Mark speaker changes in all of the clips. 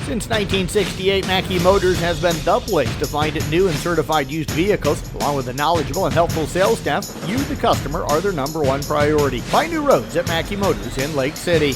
Speaker 1: Since 1968, Mackey Motors has been the place to find new and certified used vehicles. Along with a knowledgeable and helpful sales staff, you, the customer, are their number one priority. Find new roads at Mackey Motors in Lake City.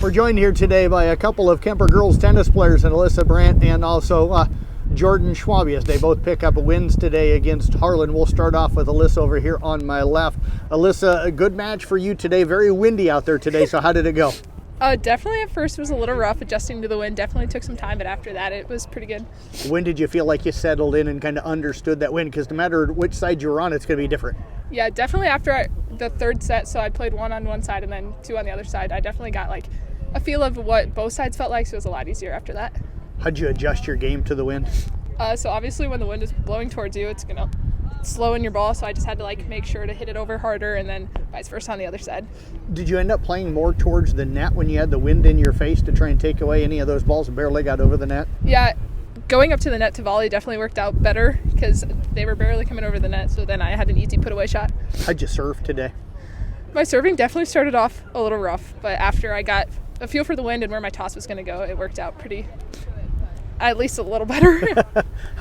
Speaker 1: We're joined here today by a couple of Kuemper girls tennis players, and Alyssa Brant and also Jordan Schwabe, as they both pick up wins today against Harlan. We'll start off with Alyssa over here on my left. Alyssa, a good match for you today. Very windy out there today, so how did it go?
Speaker 2: Definitely at first was a little rough adjusting to the wind. Definitely took some time, but after that it was pretty good.
Speaker 1: When did you feel like you settled in and kind of understood that wind? Because no matter which side you were on, it's going to be different.
Speaker 2: Yeah, definitely after the third set, so I played one on one side and then two on the other side. I definitely got like a feel of what both sides felt like, so it was a lot easier after that.
Speaker 1: How'd you adjust your game to the wind?
Speaker 2: So obviously when the wind is blowing towards you, it's going to slow in your ball, so I just had to make sure to hit it over harder and then vice versa on the other side.
Speaker 1: Did you end up playing more towards the net when you had the wind in your face to try and take away any of those balls that barely got over the net?
Speaker 2: Yeah, going up to the net to volley definitely worked out better because they were barely coming over the net, so then I had an easy put away shot.
Speaker 1: How'd you serve today?
Speaker 2: My serving definitely started off a little rough, but after I got a feel for the wind and where my toss was going to go, it worked out at least a little better.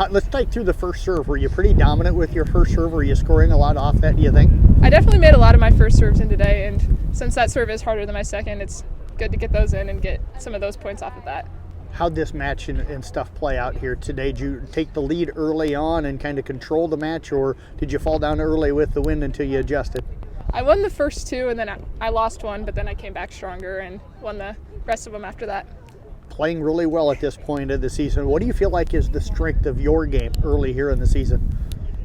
Speaker 1: Let's take through the first serve. Were you pretty dominant with your first serve? Were you scoring a lot off that, do you think?
Speaker 2: I definitely made a lot of my first serves in today, and since that serve is harder than my second, it's good to get those in and get some of those points off of that.
Speaker 1: How'd this match and stuff play out here today? Did you take the lead early on and kind of control the match, or did you fall down early with the wind until you adjusted?
Speaker 2: I won the first two, and then I lost one, but then I came back stronger and won the rest of them after that.
Speaker 1: Playing really well at this point of the season. What do you feel like is the strength of your game early here in the season?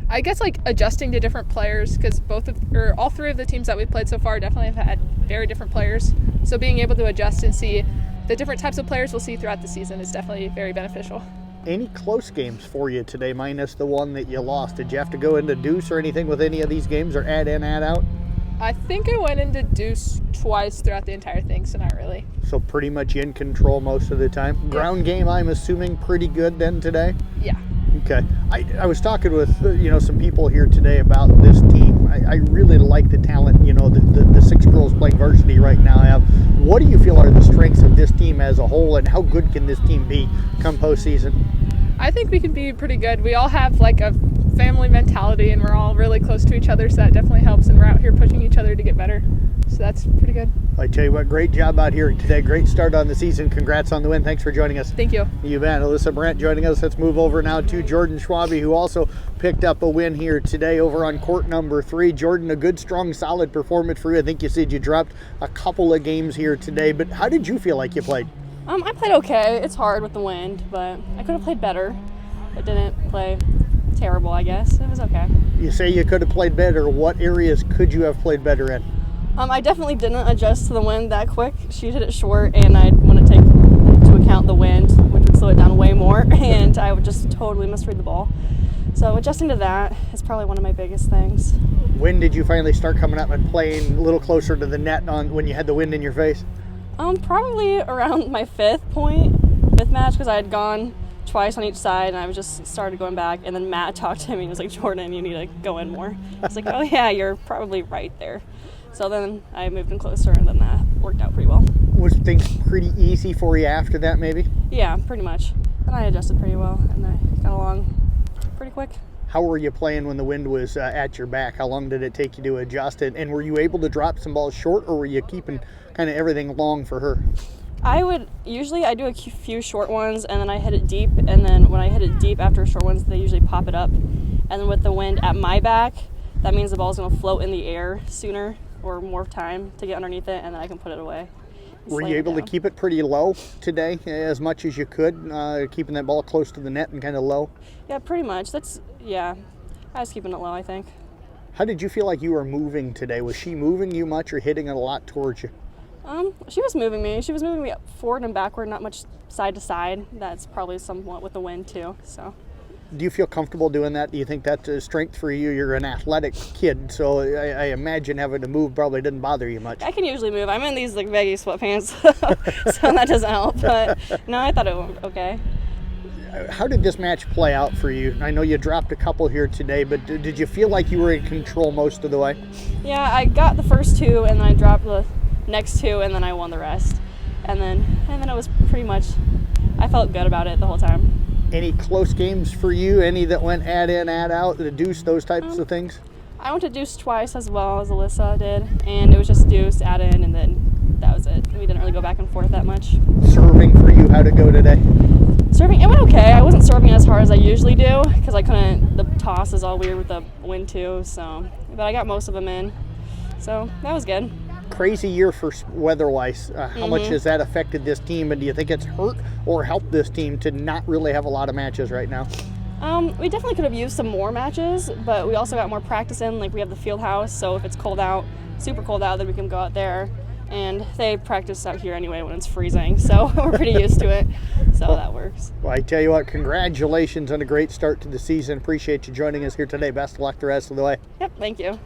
Speaker 2: I guess adjusting to different players, because all three of the teams that we've played so far definitely have had very different players. So being able to adjust and see the different types of players we'll see throughout the season is definitely very beneficial.
Speaker 1: Any close games for you today, minus the one that you lost? Did you have to go into deuce or anything with any of these games, or add in, add out?
Speaker 2: I think I went into deuce twice throughout the entire thing, so not really.
Speaker 1: So pretty much in control most of the time. Yeah. Ground game, I'm assuming, pretty good then today?
Speaker 2: Yeah.
Speaker 1: Okay. I was talking with some people here today about this team. I really like the talent, the six girls playing varsity right now have. What do you feel are the strengths of this team as a whole, and how good can this team be come postseason?
Speaker 2: I think we can be pretty good. We all have a family mentality, and we're all really close to each other, so that definitely helps, and we're out here pushing each other to get better, so that's pretty good.
Speaker 1: I tell you what, great job out here today. Great start on the season. Congrats on the win. Thanks for joining us.
Speaker 2: Thank you.
Speaker 1: You bet. Alyssa Brant joining us. Let's move over now to Jordan Schwabe, who also picked up a win here today over on court number 3. Jordan, a good, strong, solid performance for you. I think you said you dropped a couple of games here today, but how did you feel like you played?
Speaker 3: I played okay. It's hard with the wind, but I could have played better. I didn't play terrible, I guess. It was okay.
Speaker 1: You say you could have played better. What areas could you have played better in?
Speaker 3: I definitely didn't adjust to the wind that quick. She hit it short, and I want to take into account the wind, which would slow it down way more, and I would just totally misread the ball. So adjusting to that is probably one of my biggest things.
Speaker 1: When did you finally start coming up and playing a little closer to the net when you had the wind in your face?
Speaker 3: Probably around my fifth match, because I had gone twice on each side, and I was just started going back, and then Matt talked to me and was like, Jordan, you need to go in more. I was like, oh yeah, you're probably right there. So then I moved in closer, and then that worked out pretty well.
Speaker 1: Was things pretty easy for you after that, maybe?
Speaker 3: Yeah, pretty much. And I adjusted pretty well, and I got along pretty quick.
Speaker 1: How were you playing when the wind was at your back? How long did it take you to adjust it? And were you able to drop some balls short, or were you keeping kind of everything long for her?
Speaker 3: I do a few short ones, and then I hit it deep, and then when I hit it deep after short ones, they usually pop it up. And then with the wind at my back, that means the ball's going to float in the air sooner or more time to get underneath it, and then I can put it away.
Speaker 1: Were you able to keep it pretty low today, as much as you could, keeping that ball close to the net and kind of low?
Speaker 3: Yeah, pretty much. I was keeping it low, I think.
Speaker 1: How did you feel like you were moving today? Was she moving you much or hitting it a lot towards you?
Speaker 3: She was moving me. She was moving me forward and backward, not much side to side. That's probably somewhat with the wind too. So.
Speaker 1: Do you feel comfortable doing that? Do you think that's a strength for you? You're an athletic kid, so I imagine having to move probably didn't bother you much.
Speaker 3: I can usually move. I'm in these baggy sweatpants, so that doesn't help. But no, I thought it went okay.
Speaker 1: How did this match play out for you? I know you dropped a couple here today, but did you feel like you were in control most of the way?
Speaker 3: Yeah, I got the first two, and then I dropped the next two, and then I won the rest. And then it was pretty much I felt good about it the whole time.
Speaker 1: Any close games for you? Any that went add in, add out, the deuce, those types of things?
Speaker 3: I went to deuce twice as well as Alyssa did, and it was just deuce, add in, and then that was it. We didn't really go back and forth that much.
Speaker 1: Serving for you, how'd it go today?
Speaker 3: Serving, it went okay. I wasn't serving as hard as I usually do because I couldn't, the toss is all weird with the wind too, so, but I got most of them in, so that was good.
Speaker 1: Crazy year for weather-wise. How much has that affected this team, and do you think it's hurt or helped this team to not really have a lot of matches right now?
Speaker 3: We definitely could have used some more matches, but we also got more practice in. Like, we have the field house, so if it's cold out, super cold out, then we can go out there. And they practice out here anyway when it's freezing, so we're pretty used to it. So that works.
Speaker 1: Well, I tell you what, congratulations on a great start to the season. Appreciate you joining us here today. Best of luck the rest of the way.
Speaker 3: Yep, thank you.